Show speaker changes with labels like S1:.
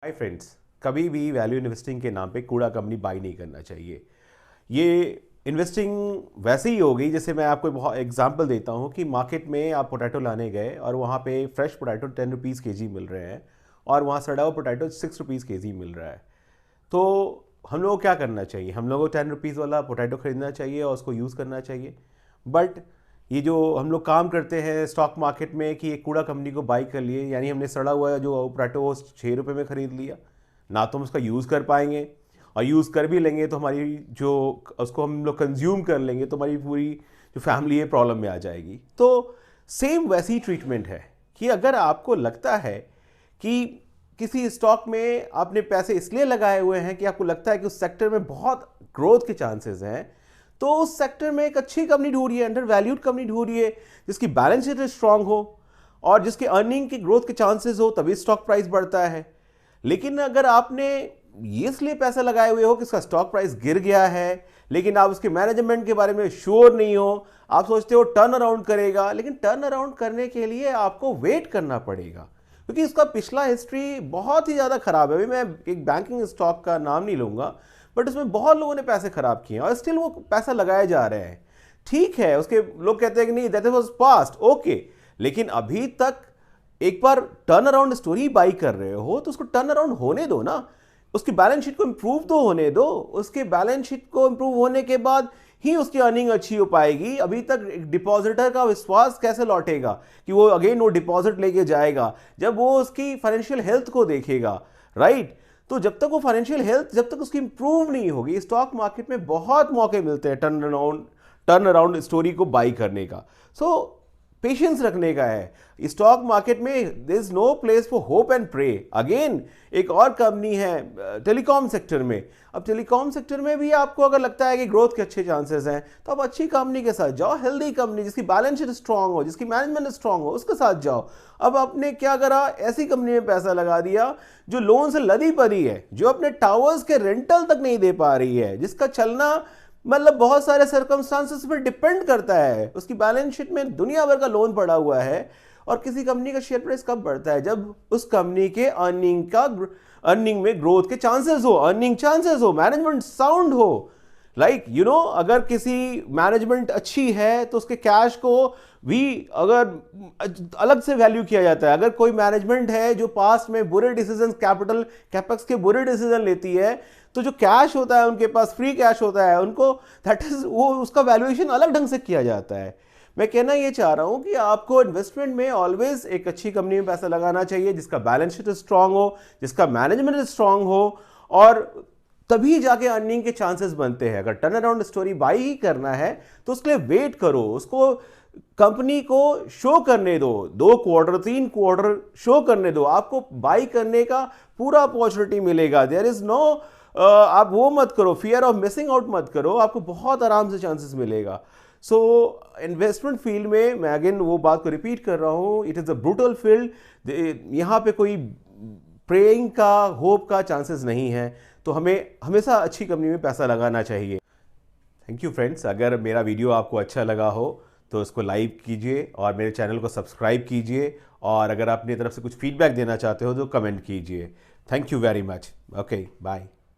S1: Hi friends, कभी भी value investing के नाम पे कूड़ा कंपनी बाई नहीं करना चाहिए। ये इन्वेस्टिंग वैसे ही हो गई जैसे मैं आपको बहुत एग्जांपल देता हूँ कि मार्केट में आप पोटैटो लाने गए और वहाँ पे फ्रेश पोटैटो 10 रुपीज़ केजी मिल रहे हैं और वहाँ सड़ा हुआ पोटैटो 6 रुपीज़ केजी मिल रहा है। तो हम लोगों को क्या करना चाहिए? हम लोगों को 10 रुपीज़ वाला पोटैटो खरीदना चाहिए और उसको यूज़ करना चाहिए। बट ये जो हम लोग काम करते हैं स्टॉक मार्केट में कि एक कूड़ा कंपनी को बाई कर लिए, यानी हमने सड़ा हुआ जो पोटैटो वो 6 रुपये में ख़रीद लिया, ना तो हम उसका यूज़ कर पाएंगे और यूज़ कर भी लेंगे तो हमारी जो उसको हम लोग कंज्यूम कर लेंगे तो हमारी पूरी जो फैमिली है प्रॉब्लम में आ जाएगी। तो सेम वैसी ट्रीटमेंट है कि अगर आपको लगता है कि किसी स्टॉक में आपने पैसे इसलिए लगाए हुए हैं कि आपको लगता है कि उस सेक्टर में बहुत ग्रोथ के चांसेस हैं, तो उस सेक्टर में एक अच्छी कंपनी ढूंढिए, अंडर वैल्यूड कंपनी ढूंढिए जिसकी बैलेंस शीट स्ट्रांग हो और जिसके अर्निंग की ग्रोथ के चांसेस हो, तभी स्टॉक प्राइस बढ़ता है। लेकिन अगर आपने ये इसलिए पैसा लगाए हुए हो कि इसका स्टॉक प्राइस गिर गया है, लेकिन आप उसके मैनेजमेंट के बारे में श्योर नहीं हो, आप सोचते हो टर्न अराउंड करेगा, लेकिन टर्न अराउंड करने के लिए आपको वेट करना पड़ेगा क्योंकि इसका पिछला हिस्ट्री बहुत ही ज़्यादा खराब है। अभी मैं एक बैंकिंग स्टॉक का नाम नहीं लूँगा, बट उसमें बहुत लोगों ने पैसे खराब किए हैं और स्टिल वो पैसा लगाए जा रहे हैं। ठीक है, उसके लोग कहते हैं कि नहीं, दैट वाज पास्ट, ओके, लेकिन अभी तक एक बार टर्न अराउंड स्टोरी बाई कर रहे हो तो उसको टर्न अराउंड होने दो ना, उसकी बैलेंस शीट को इंप्रूव तो होने दो। उसके बैलेंस शीट को इंप्रूव होने के बाद ही उसकी अर्निंग अच्छी हो पाएगी। अभी तक एक डिपॉजिटर का विश्वास कैसे लौटेगा कि वो अगेन वो डिपॉजिट लेके जाएगा जब वो उसकी फाइनेंशियल हेल्थ को देखेगा, राइट? तो जब तक वो फाइनेंशियल हेल्थ जब तक उसकी इंप्रूव नहीं होगी, स्टॉक मार्केट में बहुत मौके मिलते हैं टर्न अराउंड स्टोरी को बाई करने का। सो पेशेंस रखने का है। स्टॉक मार्केट में there is no place for hope and pray. Again एक और कंपनी है टेलीकॉम सेक्टर में। अब टेलीकॉम सेक्टर में भी आपको अगर लगता है कि ग्रोथ के अच्छे चांसेस हैं तो आप अच्छी कंपनी के साथ जाओ, हेल्दी कंपनी जिसकी बैलेंस शीट स्ट्रांग हो, जिसकी मैनेजमेंट स्ट्रांग हो, उसके साथ जाओ। अब आपने क्या करा, ऐसी कंपनी में पैसा लगा दिया जो लोन से लदी पड़ी है, जो अपने टावर्स के रेंटल तक नहीं दे पा रही है, जिसका चलना मतलब बहुत सारे सर्कमस्टांसेस पर डिपेंड करता है। उसकी बैलेंस शीट में दुनिया भर का लोन पड़ा हुआ है। और किसी कंपनी का शेयर प्राइस कब बढ़ता है? जब उस कंपनी के अर्निंग में ग्रोथ के चांसेस हो, अर्निंग चांसेस हो, मैनेजमेंट साउंड हो। अगर किसी मैनेजमेंट अच्छी है तो उसके कैश को भी अगर अलग से वैल्यू किया जाता है। अगर कोई मैनेजमेंट है जो पास्ट में बुरे डिसीजन, कैपिटल कैपेक्स के बुरे डिसीजन लेती है, तो जो कैश होता है उनके पास, फ्री कैश होता है उनको, दैट इज वो उसका वैल्यूएशन अलग ढंग से किया जाता है। मैं कहना ये चाह रहा हूं कि आपको इन्वेस्टमेंट में ऑलवेज एक अच्छी कंपनी में पैसा लगाना चाहिए जिसका बैलेंस शीट स्ट्रांग हो, जिसका मैनेजमेंट स्ट्रांग हो, और तभी जाके अर्निंग के चांसेस बनते हैं। अगर टर्न अराउंड स्टोरी बाई ही करना है तो उसके लिए वेट करो, उसको कंपनी को शो करने दो, 2 क्वार्टर 3 क्वार्टर शो करने दो, आपको बाई करने का पूरा अपॉर्चुनिटी मिलेगा। देयर इज नो आप वो मत करो, फियर ऑफ मिसिंग आउट मत करो, आपको बहुत आराम से चांसेस मिलेगा। सो इन्वेस्टमेंट फील्ड में मैं अगेन वो बात को रिपीट कर रहा हूं, it is a brutal field. यहां पे कोई प्रेइंग का, होप का चांसेस नहीं है। तो हमें हमेशा अच्छी कंपनी में पैसा लगाना चाहिए। Thank you friends. अगर मेरा वीडियो आपको अच्छा लगा हो तो इसको लाइक कीजिए और मेरे चैनल को सब्सक्राइब कीजिए, और अगर आप अपनी तरफ से कुछ फीडबैक देना चाहते हो तो कमेंट कीजिए। Thank you very much. Okay, bye.